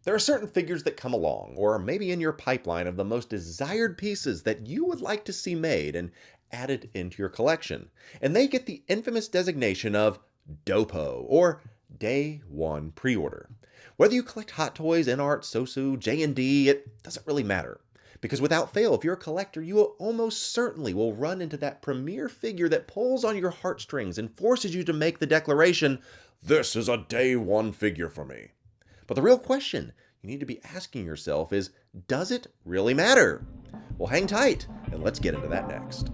There are certain figures that come along, or maybe in your pipeline of the most desired pieces that you would like to see made and added into your collection, and they get the infamous designation of DOPO, or Day 1 Pre-Order. Whether you collect Hot Toys, N-Art, Sosu, J&D, it doesn't really matter. Because without fail, if you're a collector, you will almost certainly will run into that premier figure that pulls on your heartstrings and forces you to make the declaration, "This is a Day 1 figure for me." But the real question you need to be asking yourself is, does it really matter? Well, hang tight, and let's get into that next.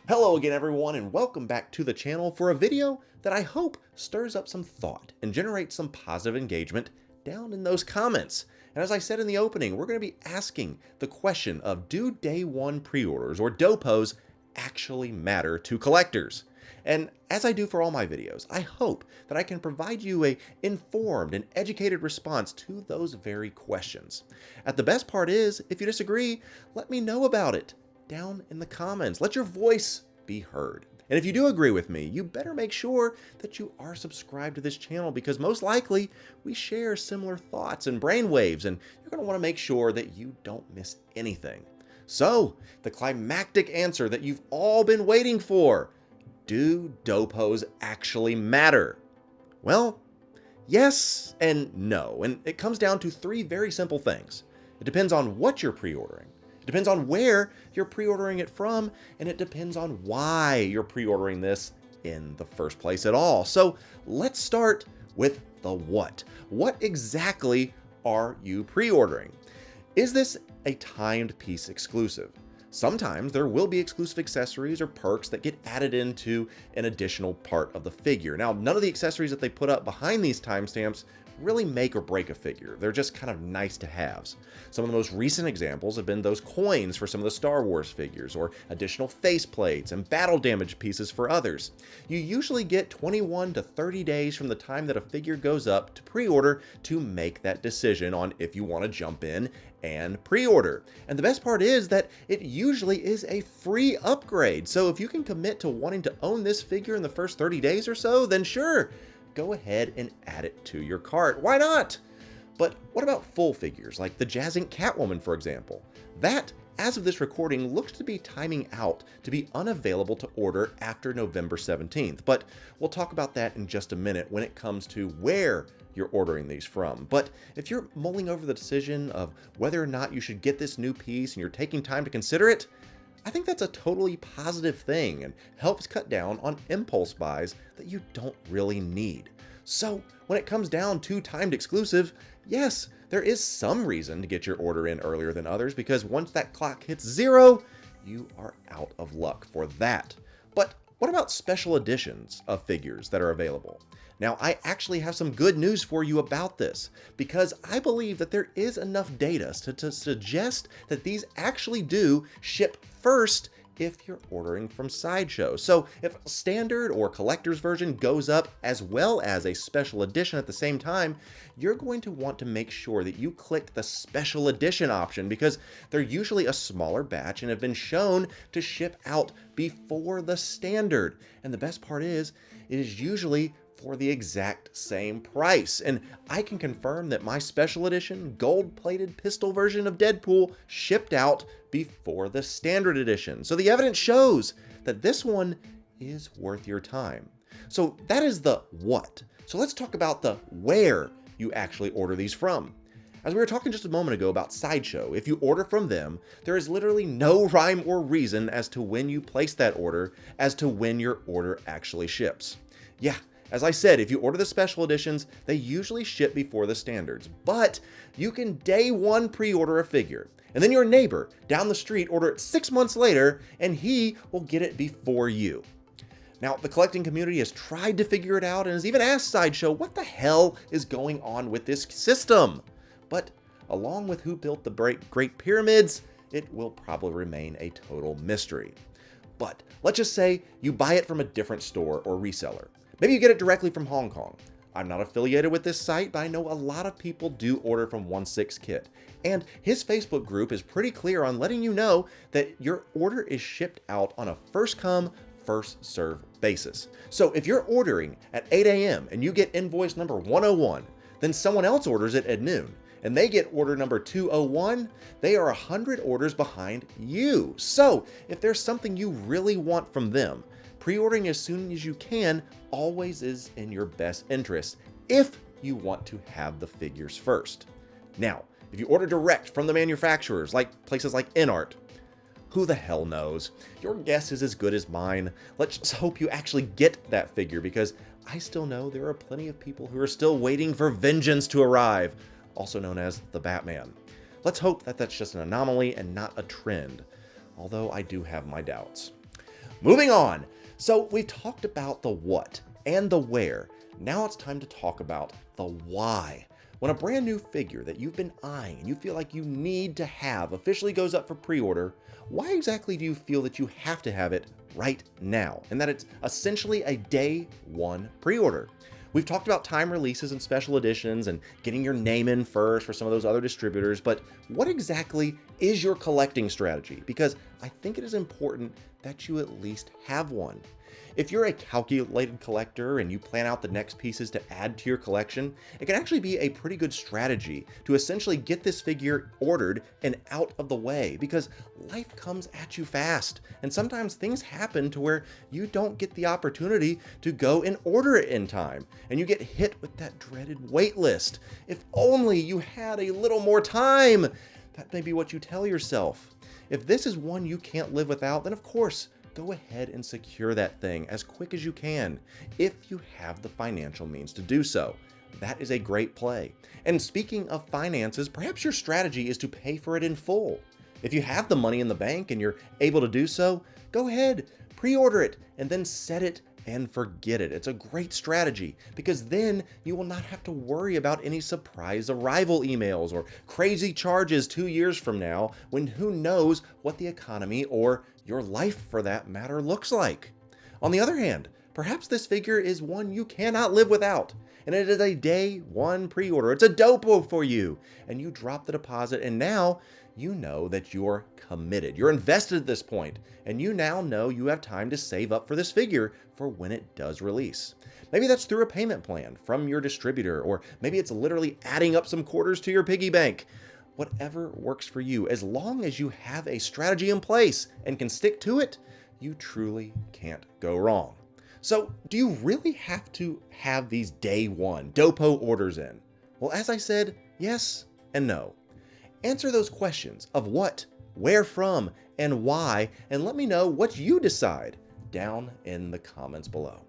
Hello again, everyone, and welcome back to the channel for a video that I hope stirs up some thought and generates some positive engagement down in those comments. And as I said in the opening, we're going to be asking the question of, do Day 1 pre-orders, or DOPOS, actually matter to collectors? And as I do for all my videos, I hope that I can provide you a informed and educated response to those very questions. And the best part is, if you disagree, let me know about it down in the comments. Let your voice be heard. And if you do agree with me, you better make sure that you are subscribed to this channel, because most likely we share similar thoughts and brainwaves, and you're going to want to make sure that you don't miss anything. So, the climactic answer that you've all been waiting for: do DOPOS actually matter? Well, yes and no, and it comes down to three very simple things. It depends on what you're pre-ordering. It depends on where you're pre-ordering it from, and it depends on why you're pre-ordering this in the first place at all. So let's start with the what. What exactly are you pre-ordering? Is this a timed piece exclusive? Sometimes there will be exclusive accessories or perks that get added into an additional part of the figure. Now, none of the accessories that they put up behind these timestamps really make or break a figure. They're just kind of nice to haves. Some of the most recent examples have been those coins for some of the Star Wars figures, or additional faceplates and battle damage pieces for others. You usually get 21 to 30 days from the time that a figure goes up to pre-order to make that decision on if you want to jump in and pre-order. And the best part is that it usually is a free upgrade. So if you can commit to wanting to own this figure in the first 30 days or so, then sure, go ahead and add it to your cart. Why not? But what about full figures, like the Jazz Inc. Catwoman, for example? That, as of this recording, looks to be timing out to be unavailable to order after November 17th. But we'll talk about that in just a minute when it comes to where you're ordering these from. But if you're mulling over the decision of whether or not you should get this new piece and you're taking time to consider it, I think that's a totally positive thing and helps cut down on impulse buys that you don't really need. So when it comes down to timed exclusive, yes, there is some reason to get your order in earlier than others, because once that clock hits 0, you are out of luck for that. But what about special editions of figures that are available? Now, I actually have some good news for you about this, because I believe that there is enough data to suggest that these actually do ship first if you're ordering from Sideshow. So if a standard or collector's version goes up as well as a special edition at the same time, you're going to want to make sure that you click the special edition option, because they're usually a smaller batch and have been shown to ship out before the standard. And the best part is, it is usually for the exact same price. And I can confirm that my special edition gold-plated pistol version of Deadpool shipped out before the standard edition. So the evidence shows that this one is worth your time. So that is the what. So let's talk about the where you actually order these from. As we were talking just a moment ago about Sideshow, if you order from them, there is literally no rhyme or reason as to when you place that order as to when your order actually ships. Yeah, as I said, if you order the special editions, they usually ship before the standards, but you can day 1 pre-order a figure, and then your neighbor down the street order it 6 months later, and he will get it before you. Now, the collecting community has tried to figure it out and has even asked Sideshow what the hell is going on with this system. But along with who built the Great Pyramids, it will probably remain a total mystery. But let's just say you buy it from a different store or reseller. Maybe you get it directly from Hong Kong. I'm not affiliated with this site, but I know a lot of people do order from 1/6 Kit. And his Facebook group is pretty clear on letting you know that your order is shipped out on a first come, first serve basis. So if you're ordering at 8 a.m. and you get invoice number 101, then someone else orders it at noon and they get order number 201, they are 100 orders behind you. So if there's something you really want from them, pre-ordering as soon as you can always is in your best interest if you want to have the figures first. Now, if you order direct from the manufacturers, like places like InArt, who the hell knows? Your guess is as good as mine. Let's just hope you actually get that figure, because I still know there are plenty of people who are still waiting for vengeance to arrive, also known as the Batman. Let's hope that that's just an anomaly and not a trend, although I do have my doubts. Moving on. So we've talked about the what and the where. Now it's time to talk about the why. When a brand new figure that you've been eyeing and you feel like you need to have officially goes up for pre-order, why exactly do you feel that you have to have it right now, and that it's essentially a day one pre-order? We've talked about time releases and special editions and getting your name in first for some of those other distributors, but what exactly is your collecting strategy? Because I think it is important that you at least have one. If you're a calculated collector and you plan out the next pieces to add to your collection, it can actually be a pretty good strategy to essentially get this figure ordered and out of the way, because life comes at you fast, and sometimes things happen to where you don't get the opportunity to go and order it in time, and you get hit with that dreaded wait list. If only you had a little more time! That may be what you tell yourself. If this is one you can't live without, then of course, go ahead and secure that thing as quick as you can, if you have the financial means to do so. That is a great play. And speaking of finances, perhaps your strategy is to pay for it in full. If you have the money in the bank and you're able to do so, go ahead, pre-order it, and then set it and forget it. It's a great strategy, because then you will not have to worry about any surprise arrival emails or crazy charges 2 years from now, when who knows what the economy, or your life for that matter, looks like. On the other hand, perhaps this figure is one you cannot live without, and it is a day one pre-order. It's a DOPO for you, and you drop the deposit, and now you know that you're committed. You're invested at this point, and you now know you have time to save up for this figure for when it does release. Maybe that's through a payment plan from your distributor, or maybe it's literally adding up some quarters to your piggy bank. Whatever works for you, as long as you have a strategy in place and can stick to it, you truly can't go wrong. So, do you really have to have these day one DOPO orders in? Well, as I said, yes and no. Answer those questions of what, where from, and why, and let me know what you decide down in the comments below.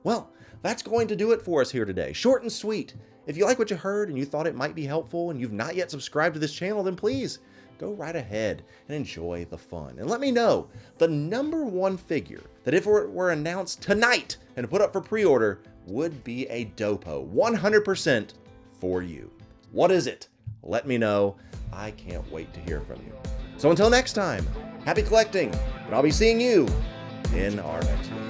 Well, that's going to do it for us here today. Short and sweet. If you like what you heard and you thought it might be helpful and you've not yet subscribed to this channel, then please go right ahead and enjoy the fun. And let me know the number one figure that, if it were announced tonight and put up for pre-order, would be a DOPO 100% for you. What is it? Let me know. I can't wait to hear from you. So until next time, happy collecting, and I'll be seeing you in our next video.